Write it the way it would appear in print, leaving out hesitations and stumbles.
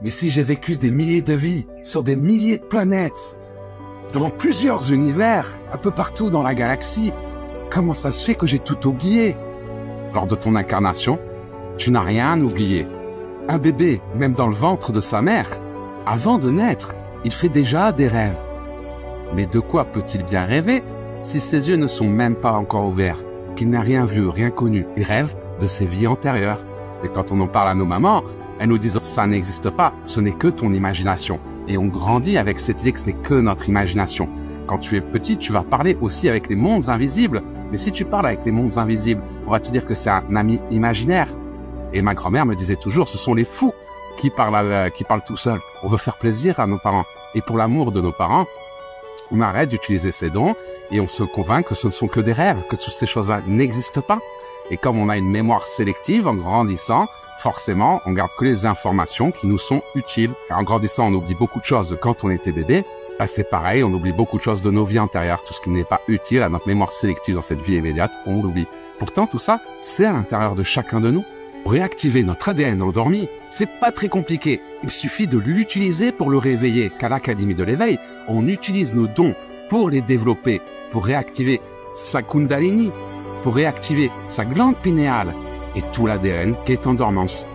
Mais si j'ai vécu des milliers de vies, sur des milliers de planètes, dans plusieurs univers, un peu partout dans la galaxie, comment ça se fait que j'ai tout oublié? Lors de ton incarnation, tu n'as rien oublié. Un bébé, même dans le ventre de sa mère, avant de naître, il fait déjà des rêves. Mais de quoi peut-il bien rêver si ses yeux ne sont même pas encore ouverts, qu'il n'a rien vu, rien connu? Il rêve de ses vies antérieures. Et quand on en parle à nos mamans, elles nous disent « ça n'existe pas, ce n'est que ton imagination ». Et on grandit avec cette idée que ce n'est que notre imagination. Quand tu es petit, tu vas parler aussi avec les mondes invisibles. Mais si tu parles avec les mondes invisibles, on va te dire que c'est un ami imaginaire. Et ma grand-mère me disait toujours, ce sont les fous qui parlent tout seuls. On veut faire plaisir à nos parents. Et pour l'amour de nos parents, on arrête d'utiliser ces dons et on se convainc que ce ne sont que des rêves, que toutes ces choses-là n'existent pas. Et comme on a une mémoire sélective, en grandissant, forcément, on garde que les informations qui nous sont utiles. Et en grandissant, on oublie beaucoup de choses de quand on était bébé. Là, c'est pareil, on oublie beaucoup de choses de nos vies antérieures. Tout ce qui n'est pas utile à notre mémoire sélective dans cette vie immédiate, on l'oublie. Pourtant, tout ça, c'est à l'intérieur de chacun de nous. Pour réactiver notre ADN endormi, c'est pas très compliqué. Il suffit de l'utiliser pour le réveiller. Qu'à l'Académie de l'éveil, on utilise nos dons pour les développer, pour réactiver sa Kundalini, pour réactiver sa glande pinéale et tout l'ADN qui est en dormance.